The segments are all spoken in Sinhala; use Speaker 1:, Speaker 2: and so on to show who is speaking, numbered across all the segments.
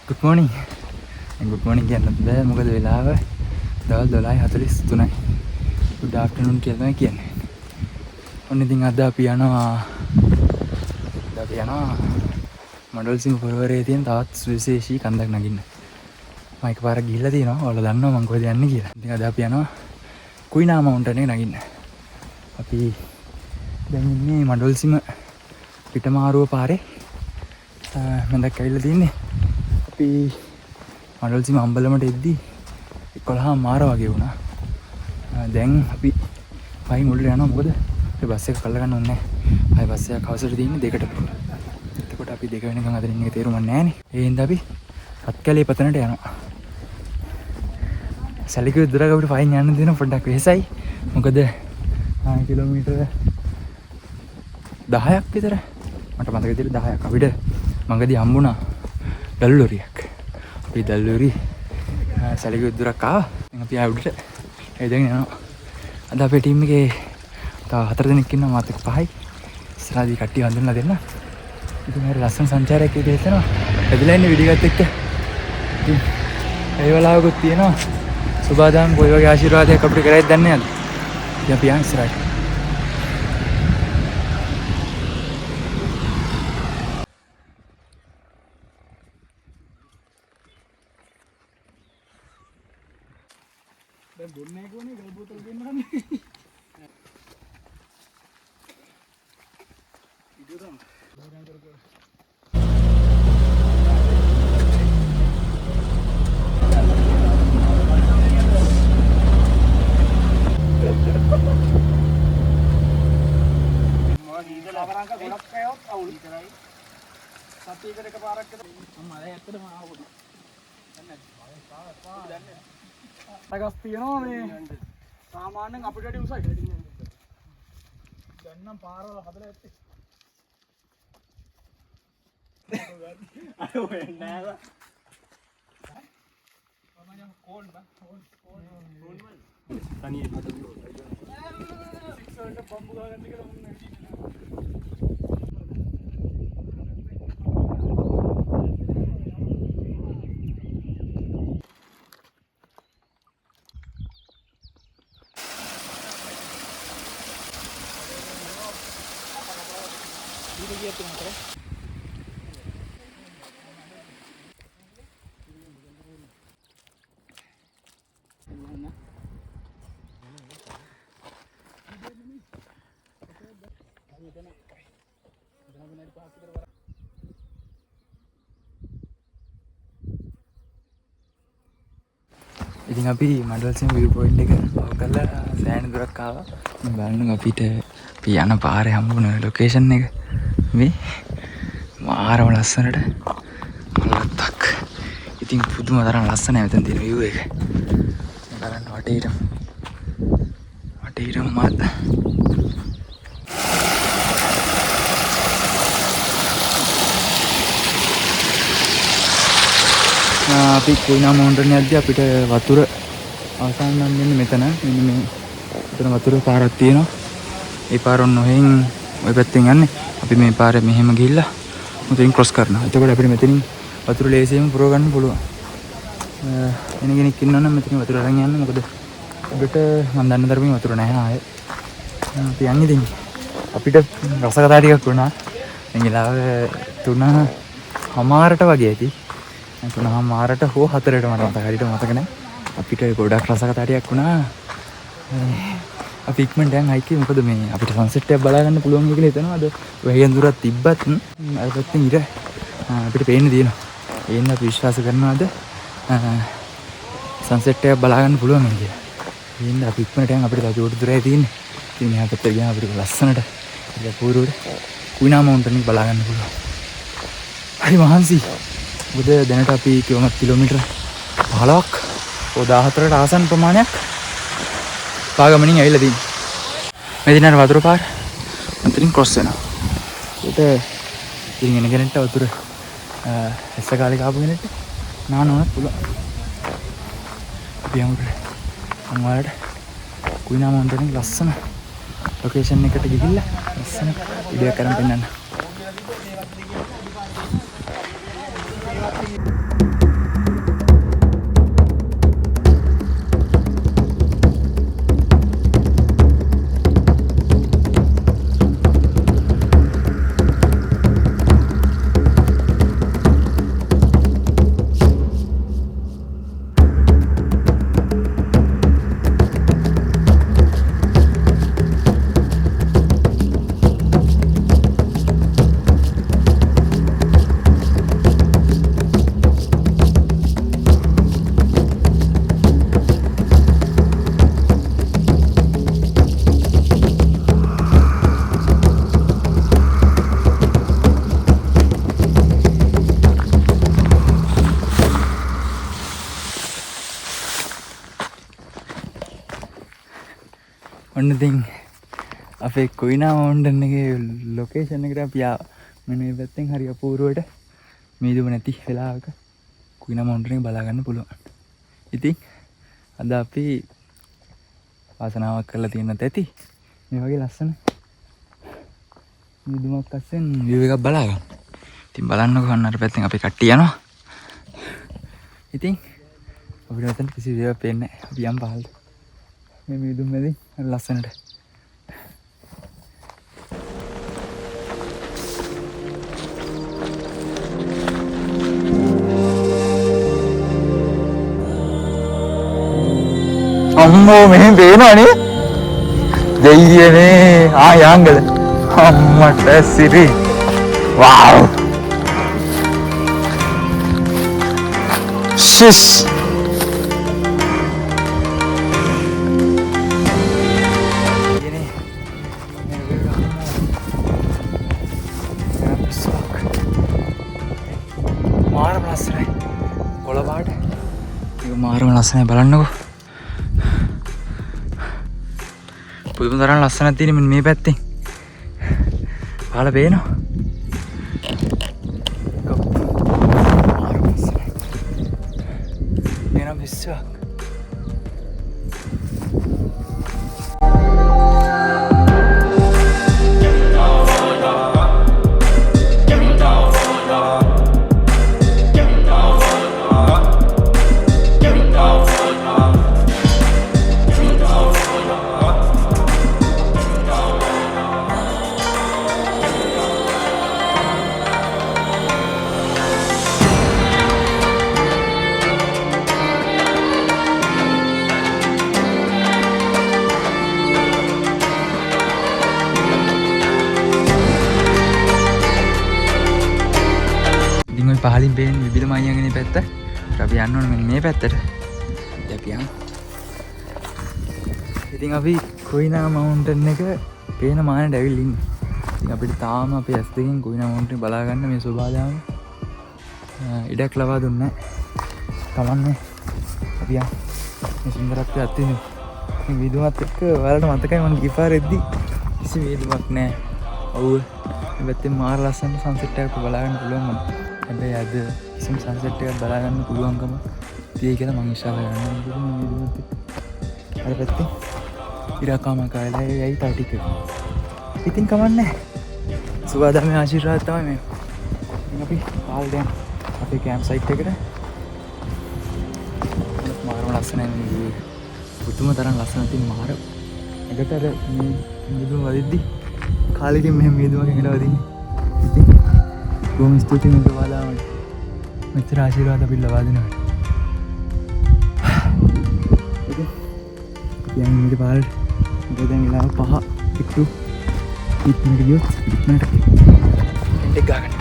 Speaker 1: Good morning. Good morning කියන්නත් බෑ මොකද වෙලාව දවල් 12:43යි. Good afternoon කියලා තමයි කියන්නේ. ඔන්න ඉතින් අද අපි යනවා මඩොල්සිංහ පොළොවරේ තියෙන තවත් සුවිශේෂී කන්දක් නගින්න. මම එකපාරක් ගිහිල්ලා තියෙනවා. ඔයාලා දන්නවා මම කොහෙද යන්නේ කියලා. ඉතින් අද අපි යනවා කුයිනා මවුන්ටන් එක නගින්න. අපි දැන් ඉන්නේ මඩොල්සිංහ පිටමාරුව පාරේ. මම දැන් ඇවිල්ලා තින්නේ අපි මඩොල්සිංහ අම්බලමට එද්දී 11 මාර වගේ වුණා. දැන් අපි පයින් උඩට යනවා මොකද අපි බස් එක කල්ලා ගන්න ඕනේ නැහැ. ආයි බස් එකක් අවසර තියෙන්නේ දෙකට. එතකොට අපි දෙක වෙනකන් අතරින් එක තේරුම් නැහැ නේ. ඒ හින්දා අපි අත්කැලේ පතනට යනවා. සැලකුවේ දුරක අපිට පයින් යන්න දෙන පොඩ්ඩක් වෙහසයි. මොකද කිලෝමීටර 10ක් විතර මට මතක විදිහට 10ක් අපිට මගදී හම්බුණා දළු ලොරියක්. අපි දළු ලොරි සැලකුවේ දුරක් ආවා. දැන් අපි ආවුඩට එදගෙන යනවා. අද අපේ ටීම් එකේ තව 4 දෙනෙක් ඉන්නවා මාත් එක්ක 5යි. ඉස්සරහදී කට්ටිය හඳුන්ලා දෙන්න. ඉතින් හරි ලස්සන සංචාරයක් විදිහට හිතනවා. ඇදලා ඉන්නේ වීඩියෝ එකත් එක්ක. ඉතින් ඒ වෙලාවකුත් තියෙනවා. සුබාදාම් කොයි වගේ ආශිර්වාදයක් අපිට කරයිද දන්නේ නැද්ද? ඉතින් අපි යන් ඉස්සරහට. දැන් බොන්නේ කොහොනේ ගල් බෝතල් ගෙන්නන්නේ. වීඩියෝ තමයි. අගස් තියනවා මේ සාමාන්‍යයෙන් අපිට වැඩි උසයි. දැන් නම් පාරවල් හදලා ඇත්තේ. අර වෙන්නේ නැහැ. මම කෝල් බා කෝල් තනියේ හදලා. 6 වලට බම්බු ගහගන්න කියලා මොන්නේ. ඉතින් අපි මඩොල්සිංහ view point එක පව කරලා සෑහෙන දුරක් ආවා. බලන්න අපිට අපි යන පාරේ හම්බුන ලොකේෂන් එක මේ මාරම ලස්සනට ලත්තක්. ඉතින් පුදුම තරම් ලස්සනයි මෙතන තියෙන view එක. බලන්න වටේටම මාත් අපි කුයිනා මවුන්ටන් යද්දී අපිට වතුර අවසන් නම් මෙන්න මෙතන මෙතන වතුර පාරක් තියෙනවා. ඒ පාර ඔහෙන් ওই පැත්තෙන් යන්නේ. අපි මේ පාරේ මෙහෙම ගිහිල්ලා මෙතනින් ක්‍රොස් කරනවා. එතකොට අපිට මෙතනින් වතුර ලේසියෙන් පුරව ගන්න පුළුවන්. එන කෙනෙක් ඉන්නවනම් මෙතනින් වතුර අරන් යන්න. මොකද අපිට මම දන්න තරමින් වතුර නැහැ ආයේ. අපි යන්නේ ඉතින් අපිට රසකතා ටිකක් වුණා. මේ ගලාව 3:00ට වගේ ඇති. 3:00ට හෝ 4ට මට මතක හරියට මතක නැහැ. අපිට ගොඩක් රසකතා ටිකක් වුණා. අපි ඉක්මනට යන් හයිකේ මොකද මේ අපිට සන්සෙට් එකක් බලා ගන්න පුළුවන් කියලා හිතනවා. අද වෙහෙන් දුරක් තිබ්බත් අර පැත්තෙන් ඉර අපිට පේන්න තියෙනවා. ඒන්න අපි විශ්වාස කරනවා අද සන්සෙට් එකක් බලා ගන්න පුළුවන් කියලා. ඒන්න අපි ඉක්මනට යන් අපිට තව චූටි දුරයි තියෙන්නේ. ඉතින් මෙහා පැත්තට ගියාම අපිට ලස්සනට පූරුවට කුයිනා මවුන්ටන් එක බලා ගන්න පුළුවන්. හරි මහන්සි. මොකද දැනට අපි කිලෝමීටර 15ක් 14කට ආසන්න ප්‍රමාණයක් පාගමනින් ඇවිල්ලා තියෙනවා. මේ දිනන වතුර පාර අතරින් ක්‍රොස් වෙනවා. ඒකට ඉතින් එන කෙනෙක්ට වතුර ඇස්ස කාලේ කාපු කෙනෙක්ට නානවනත් පුළුවන්. අපි යමුට අන්වාලට කුයිනා මවුන්ටන් එක ලස්සන ලොකේෂන් එකට ගිහිල්ලා ලස්සන වීඩියෝ එකක් කරන් පෙන්නන්න. ඔන්න ඉතින් අපේ කොයිනා මවුන්ටන් එකේ ලොකේෂන් එකට අපි ආවා. මෙන්න මේ පැත්තෙන් හරි අපූර්වවට මීදුම නැති වෙලාවක කොයිනා මවුන්ටන් එක බලා ගන්න පුළුවන්. ඉතින් අද අපි වාසනාවක් කරලා තියෙනත් ඇති මේ වගේ ලස්සන මීදුමක් අස්සෙන් view එකක් බලා ගන්න. ඉතින් බලන්නකෝ අන්න අර පැත්තෙන් අපි කට්ටිය යනවා. ඉතින් අපිට මෙතන කිසි දෙයක් පේන්නේ නැහැ. අපි යම් පහළට. මේ මීදුම් මැදින් අර ලස්සනට. අම්මෝ මෙහෙම පේනවනේ. දෙයියනේ යාංගල. අම්මට සිරි. Wow. Shish. මාරම ලස්සනයි. කොළ පාට. ඒක මාරම ලස්සනයි බලන්නකෝ. පුදුම තරම් ලස්සනක් තියෙන මෙන්න මේ පැත්තෙන්. පහළ පේනවා. මේනම් විශ්වාස. පහලින් පේන විවිධ මයියන්ගේ පැත්ත. අපි යන්න ඕනේ මෙන්න මේ පැත්තට. අපි යමු. ඉතින් අපි කොයිනා මවුන්ටන් එක පේන මානෙට ඇවිල්ලා ඉන්නේ. ඉතින් අපිට තාම අපේ ඇස් දෙකෙන් කොයිනා මවුන්ටන් බලා ගන්න මේ සෝභාදාම ඉඩක් ලබා දුන්නේ නැහැ. තමන්නේ අපි යමු. මේ සුන්දරත්වය අත්විඳිමු. මේ වීදුමත් එක්ක ඔයාලට මතකයි මම ගිපාරෙද්දි කිසි වීදුමක් නැහැ. ඔව්. මේ පැත්තේ මාර ලස්සන සන්සෙට් එකක් බලා ගන්න පුළුවන් මම. හැබැයි අද කිසිම සන්සෙට් එකක් බලා ගන්න පුළුවන්කම තියෙයි කියලා මම ඉෂාර කරනවා. අර පැත්තේ ඉරාකාම කායලා යයි තව ටික. ඉතින් කමන්නේ. සුවාදාමේ ආශිර්වාද තමයි මේ. ඉතින් අපි පාල් දැන් අපේ කැම්ප් සයිට් එකට. මාරම ලස්සනයි මේ. පුදුම තරම් ලස්සන තියෙන මාර. එකට අර මේ මිදුම වදිද්දි කාලෙකින් මෙහෙම මිදුමක් එකට වදින්නේ. ඉතින් බොහොම ස්තුතියි මේක ඔයාලට. මෙච්චර ආශිර්වාද අපි ලබා දෙනවා. ඉතින් යන්නේ ඊට පාරට. මොකද දැන් වෙලාව 5 ඉක්තු ඉක්මනට ගියොත් ඉක්මනට ටෙක් ගන්න.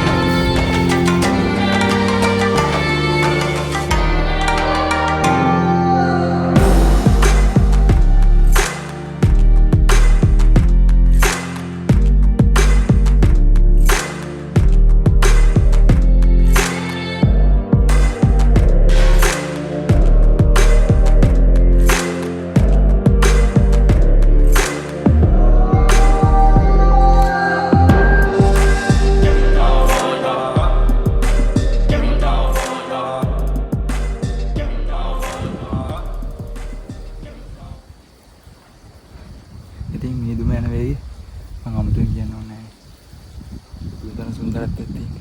Speaker 1: ඉතින් මේ දුම යන වෙයි මම අමුතුවෙන් කියන්න ඕනේ නැහැ. පුදුම සුන්දරත්වයක් තියෙන.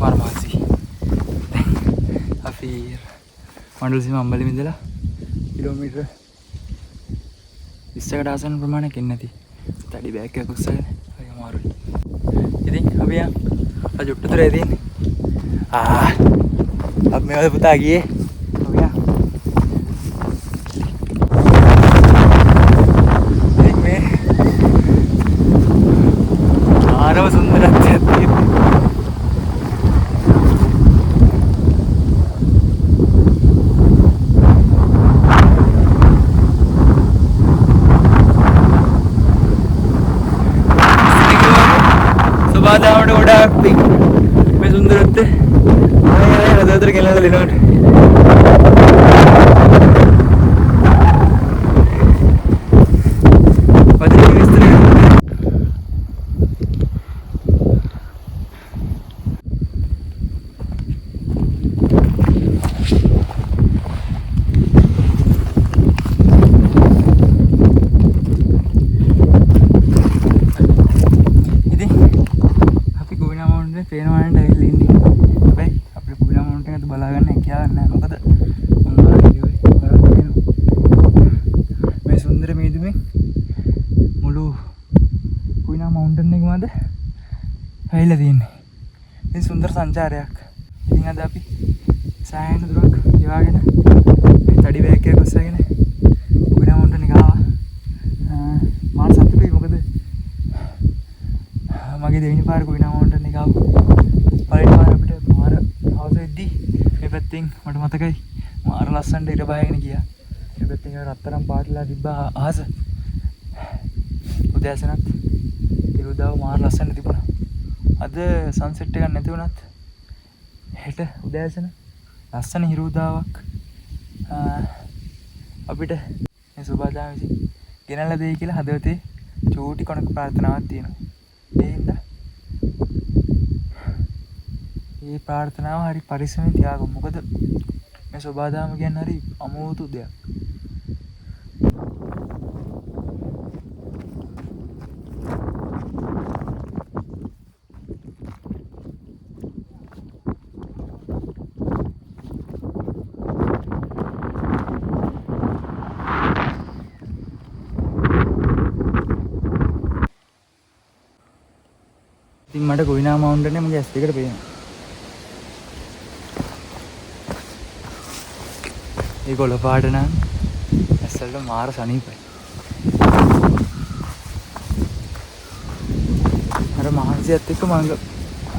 Speaker 1: වර්මාසි. අපි මණ්ඩලසීම අම්බලෙම ඉඳලා කිලෝමීටර 20කට ආසන්න ප්‍රමාණයක් එන්නේ නැති. තඩි බෑග් එකක් උස්සගෙන හරි අමාරුයි. ඉතින් අපි යන් අජුට්ටතරේ තියෙන්නේ. අපි මේවද පුතා ගියේ. සුබාදාමට ගොඩාක් මේ සුන්දරත්වය අදතර ගෙනල්ලා දෙනවට සංචාරයක්. ඉතින් අද අපි සෑහෙන දුරක් ගෙවාගෙන තඩි බෑග් එකක් ඔස්සගෙන කුයිනාමුන්ටන් ගාවා. මාර සතුටුයි මොකද මගේ දෙවෙනි පාර කුයිනාමුන්ටන් ගාව. පළවෙනි පාර අපිට මාර හවස වෙද්දී මේ පැත්තෙන් මට මතකයි මාර ලස්සනට ඉර බහගෙන ගියා. මේ පැත්තෙන් රත්තරන් පාටලා තිබ්බා අහස. උදෑසනත් ඉරුදාව මාර ලස්සනට තිබුණා. අද සන්සෙට් එකක් නැති වුණත් හෙට උදෑසන ලස්සන හිරුදාවක් අපිට මේ සුබාදාම විසින් ගෙනල්ලා දෙයි කියලා හදවතේ චූටි කොනක ප්‍රාර්ථනාවක් තියෙනවා. ඒ හින්දා මේ ප්‍රාර්ථනාව හරි පරිස්සමෙන් තියාගමු. මොකද මේ සුබාදාම කියන්නේ හරි අමුතු දෙයක්. ඉතින් මට කුයිනා මවුන්ටන් එක මගේ ඇස් දෙකට පේනවා. ඒ කොළ පාට නම් ඇස් වලට මාර සනීපයි. අර මහන්සියත් එක්ක මම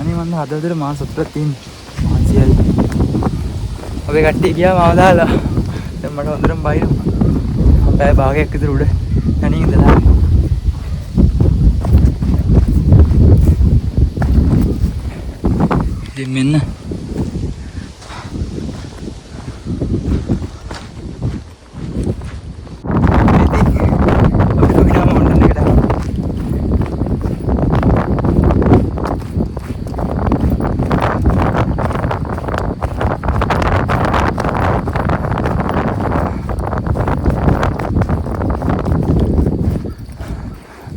Speaker 1: අනිත් හදවතට මාර සතුටක් තියෙනවා. මහන්සියයි. අපේ කට්ටිය ගියා මාව දාලා. දැන් මට හොඳටම බයිනවා. මම පැය භාගයක් විතර උඩ තනියෙන් ඉඳලා. ඉතින් මෙන්න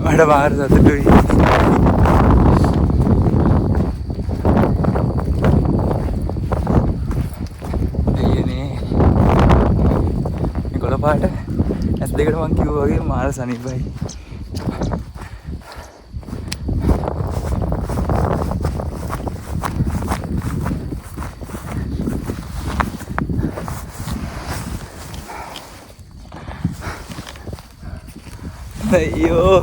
Speaker 1: මට මාර සතුටුයි. පාට ඇස් දෙකට මං කිව්වා වගේ මාර සනීපයි. අයියෝ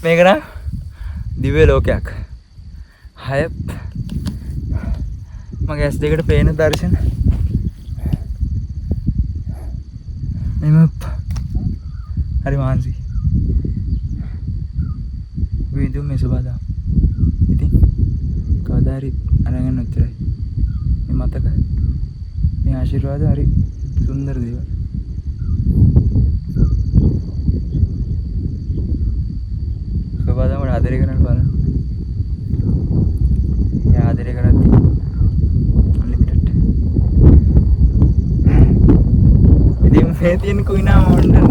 Speaker 1: මේක නම් දිව්‍ය ලෝකයක්. හයත් මගේ ඇස් දෙකට පේන දර්ශන එම හරි මහන්සි විඳුම් මේ සුබාදාම. ඉතින් කවදා හරි අරගෙන උත්තරයි මේ මතක මේ ආශිර්වාද හරි සුන්දර දේවල්. සුබාදාම වල ආදරය කරන්න බලන්න. ඒ ආදරය කරද්දී අන්ලිමිටඩ්. ඉතින් මේ තියෙන කුයිනා මවුන්ටන්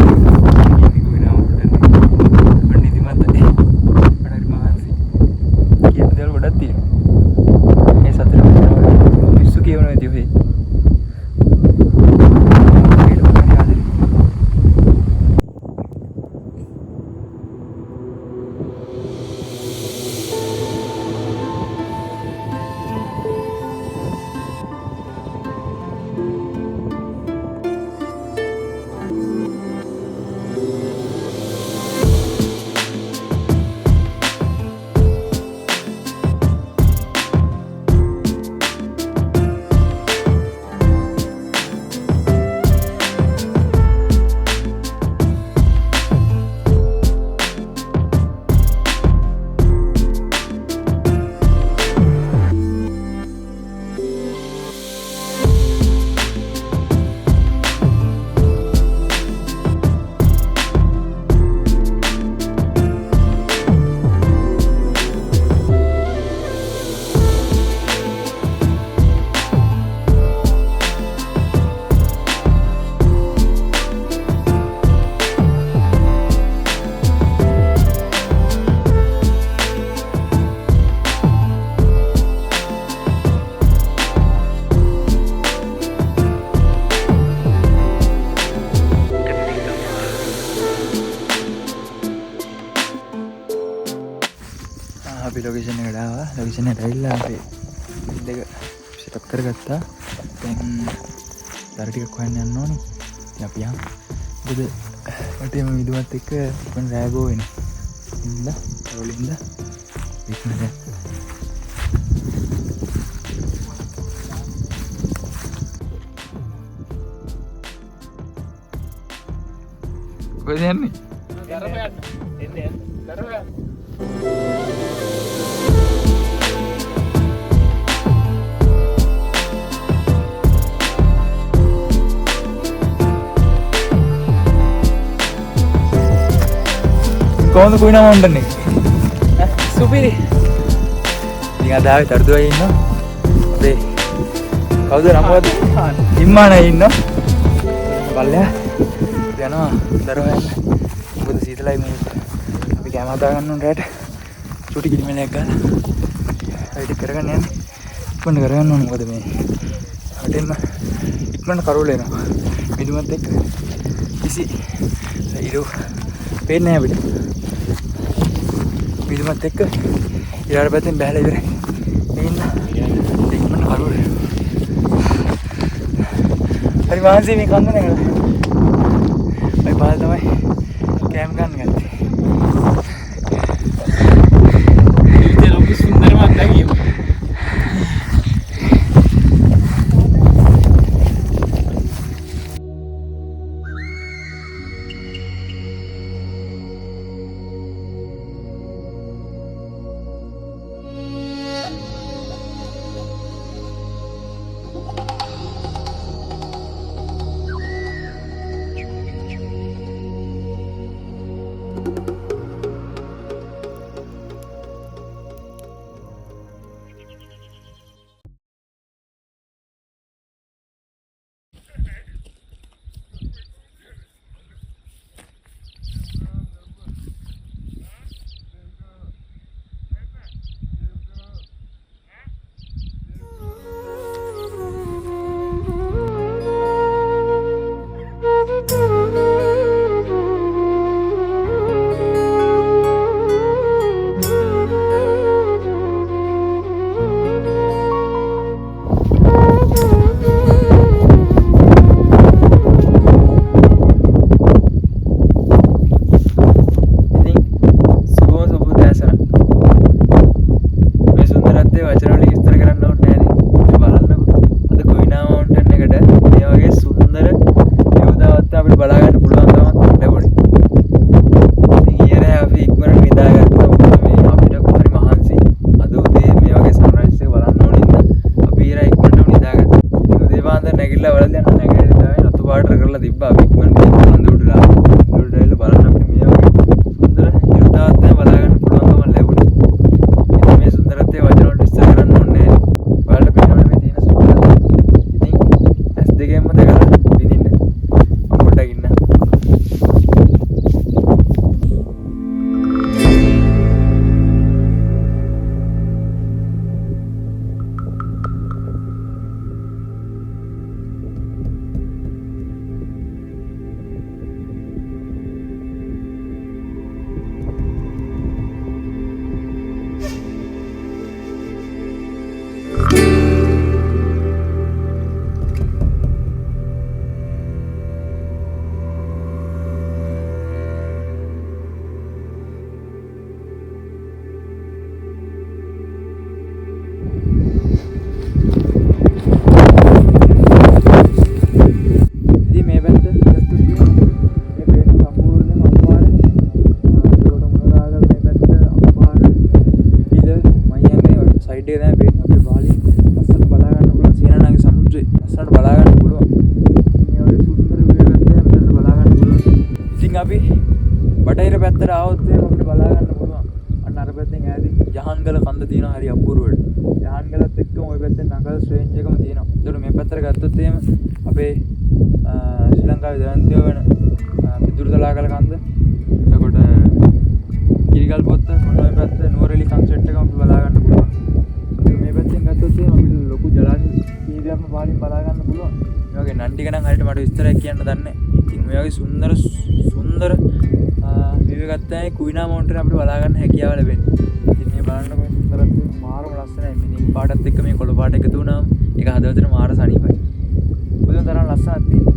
Speaker 1: විෂන් එකට ඇවිල්ලා අපි දෙක සෙටප් කරගත්තා. දැන් දර ටිකක් හොයන්න යන්න ඕනේ. ඉතින් අපි යමු. මොකද වටේම විදුවත් එක්ක ඉක්මන රෑගෝ වෙන. ඉන්න රෝලින්ද ඉක්මනට කොහෙද යන්නේ? දර හොයන්න. එන්නේ දර හොයන්න. කොහොමද කුයිනා මවුන්ටන් එක? සුපිරි. ඉතින් අද ආවේ තර්දුවයි ඉන්නවා. අපේ කවුද නමවද? ඉම්මානයි ඉන්නවා. බල්ලයා යනවා දර හොයන්න. මොකද සීතලයි මේ. අපි කැම හදා ගන්න ඕන රැට. චුටි කිලිමලයක් ගාලා. වැඩි කරගන්න යන්නේ. ඉක්මනට කරගන්න ඕන මොකද මේ. හටෙන්ම ඉක්මනට කරවල එනවා. මිදුමත් එක්ක කිසි ඉරු පේන්නේ නැහැ අපිට. මිදුමත් එක්ක ඊළඟ පැත්තෙන් බහලා ඉවරයි. ඉන්න ඉක්මනට කරවල. හරි මාන්සි මේ කන්න නේද? මේ පාල් තමයි කැම් ගන්න ගත්තේ. ඉතින් ලොකු සුන්දරම අත්දැකීම. බටහිර පැත්තට ආවොත් අපිට බලා ගන්න පුළුවන්. අන්න අර පැත්තෙන් ඈතින් යහන්ගල කන්ද තියෙනවා හරි අපූර්වට. යහන්ගලත් එක්කම ওই පැත්තෙන් නගර ස්ට්‍රේන්ජ් එකම තියෙනවා. ඒකට මේ පැත්තට ගත්තොත් එහෙම අපේ ශ්‍රී ලංකාවේ දරන්තිය වෙන පිදුරුතලාගල කන්ද. එතකොට කිරිගල් පොත්ත මොන ওই පැත්ත නුවරඑලි කන්සෙප්ට් එකම අපි බලා ගන්න පුළුවන්. මේ පැත්තෙන් ගත්තොත් එහෙම අපිට ලොකු ජලාශය කීපයක්ම පාලින් බලා ගන්න පුළුවන්. මේ වගේ නන් ටික නම් හරියට මට විස්තරයක් කියන්න දන්නේ නැහැ. ඉතින් මේ වගේ සුන්දර විවගත්තයි කුයිනා මවුන්ටන් අපිට බලා ගන්න හැකියාව ලැබෙන්නේ. ඉතින් මේ බලන්නකො සුන්දරත්වය මාරම ලස්සනයි. මිනික් පාටත් එක්ක මේ කොළ පාට එකතු වුණාම ඒක හදවතට මාර සනීපයි. පුදුම තරම් ලස්සනක් තියෙනවා.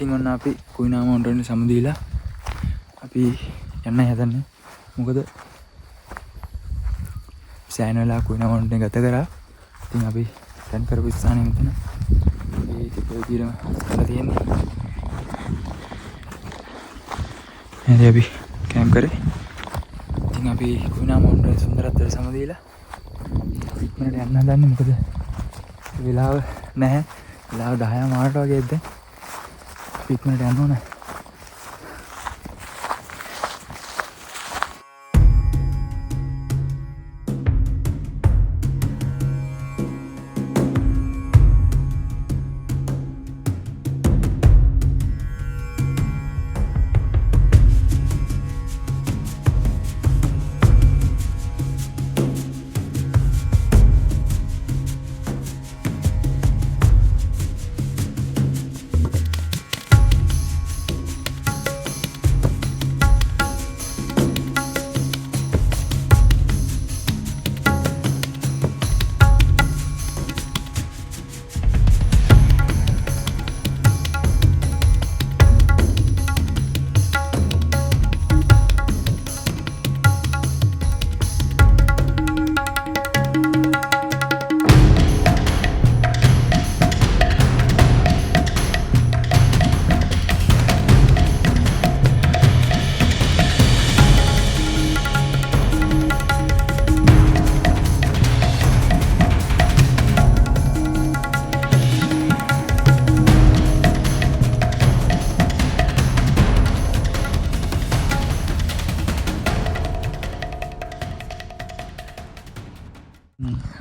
Speaker 1: ඉතින් ඔන්න අපි කුයිනා මවුන්ටන් සමු දීලා අපි යන්න හදන්නේ. මොකද සෑහෙන වෙලා කුයිනා මවුන්ටන් ගත කරා. ඉතින් අපි දැන් කරපු ස්ථානේ මෙතන. මේ ටිකේ දිරම කරලා තියෙන්නේ. එහේ අපි කැම්ප් කරේ. ඉතින් අපි කුයිනා මවුන්ටන් සුන්දරත්වයට සමු දීලා ඉක්මනට යන්න හදන්නේ. මොකද වෙලාව නැහැ. වෙලාව 10 මාරට වගේ දැන් ඉක්මනට යන්න ඕනේ.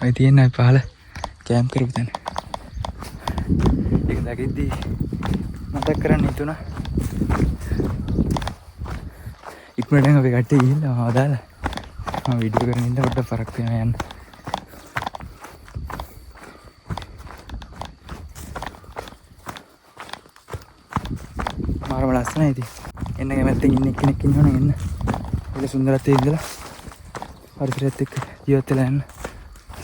Speaker 1: ඔය තියෙන පහල කැම්ප් කරපු තැන. ඒක දකිද්දි මතක් කරන්න හිතුණා. ඉක්මනට අපි කට්ටිය ගිහිල්ලා මාව දාලා මම වීඩියෝ කරගෙන ඉඳලා පොඩ්ඩක් පරක් වෙනවා යන්න. මාරම ලස්සනයි ඉතින්. එන්න කැමැත්තෙන් ඉන්න කෙනෙක් ඉන්නවනම් එන්න. ඒක සුන්දරත්වයේ ඉඳලා පරිසරයත් එක්ක ජීවත් වෙලා යන්න.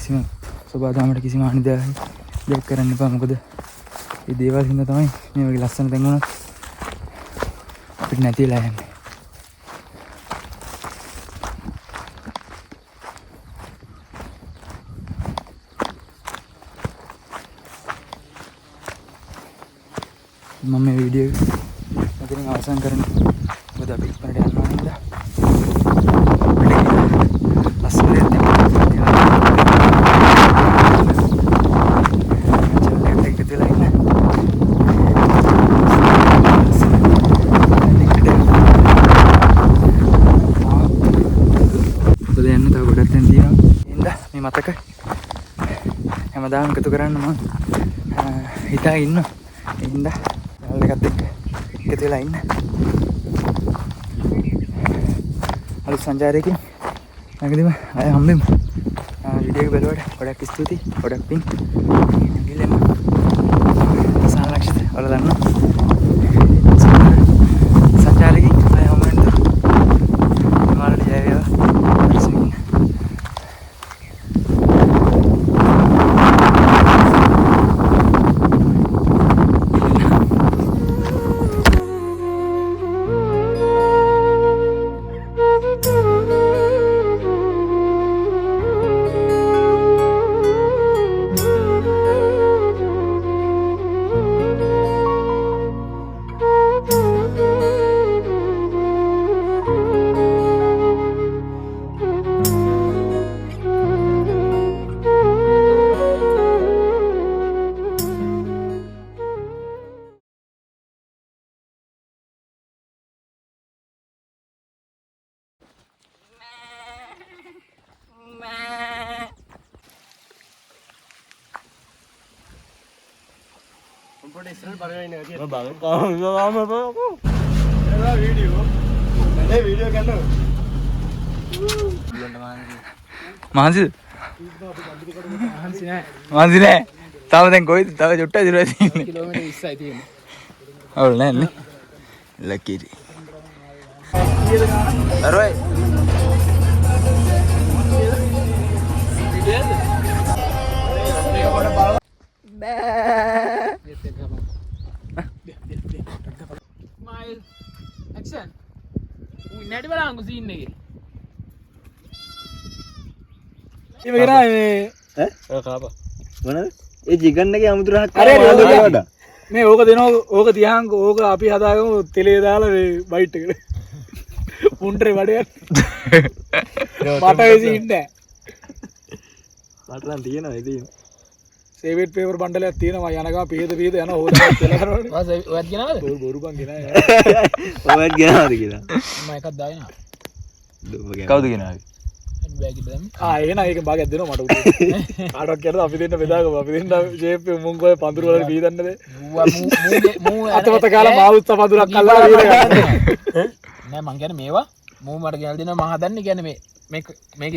Speaker 1: කිසිම සබාදාමට කිසිම අනිදායක් කරන්න එපා. මොකද මේ දේවල් හින්දා තමයි මේ වගේ ලස්සන තැන් වුණත් අපිට නැතිලා යන්නේ. මම මේ වීඩියෝ මෙතනින් අවසන් කරනවා. මොකද අපි ඉක්මනට යනවා නේද? ලස්සන දෙයක් මතක හැමදාම එකතු කරන්න මම හිතා ඉන්න. ඒ හින්දා ඔයාලත් එක්ක එකතු වෙලා ඉන්න. අලුත් සංචාරයකින් නැගදීම ආය හම්බෙමු. වීඩියෝ එක බලුවට ගොඩක් ස්තුතියි. ගොඩක් පිං. ගිලෙම සාලක්ෂිත ඔයාලා දන්නවා. සංචාරයකින් ආය හම්බෙන්න. මාළි ජය වේවා. මහන්සිද? මහන්සි නෑ. තාම දැන් කොයිද? තව චුට්ටක් දිරලා තියෙන්නේ. කිලෝමීටර් 20යි තියෙන්නේ. අවුල් නෑ නේ. ලකීරි. අරෝයි.
Speaker 2: Smile. Action. නැටි බලංගු සීන් එකේ.
Speaker 1: ඉතින් මේ
Speaker 2: ඈ? කාපා. මොනද? ඒ චිකන් එකේ අමුතුරහක්
Speaker 1: කරා. මේ ඕක දෙනවා ඕක තියහන්කෝ ඕක අපි හදාගමු තෙලේ දාලා මේ බයිට් එකට. මුන්ටරේ වැඩයක්. මට ඒ සීන් නෑ.
Speaker 2: මට නම් තියෙනවා ඉතින්.
Speaker 1: සේවෙට් පේපර් බණ්ඩලයක් තියෙනවා යන ගම පීද යන හොදලා කියලා කරනවනේ.
Speaker 2: ඔයත් ගෙනාවද?
Speaker 1: බොරු බං ගෙනාවේ.
Speaker 2: ඔයත් ගෙනාවද කියලා. මම එකක් දාගෙන.
Speaker 1: කවුද ගෙනාවේ?
Speaker 2: බෑග් එක දැම්ම.
Speaker 1: එහෙනම් ඒක භාගයක් දෙනවා මට උඩ. කාටවත් කියනවා අපි දෙන්න බෙදාගමු. අපි දෙන්න ෂේප් එක මුං කොයි පඳුරු වල බීදන්නද? මූ අතපත කාලා මාවුත් පඳුරක් අල්ලලා බීද ගන්න.
Speaker 2: නෑ මං කියන්නේ මේවා මූ මට ගෙනල් දෙනවා මම හදන්නේ කියන්නේ මේක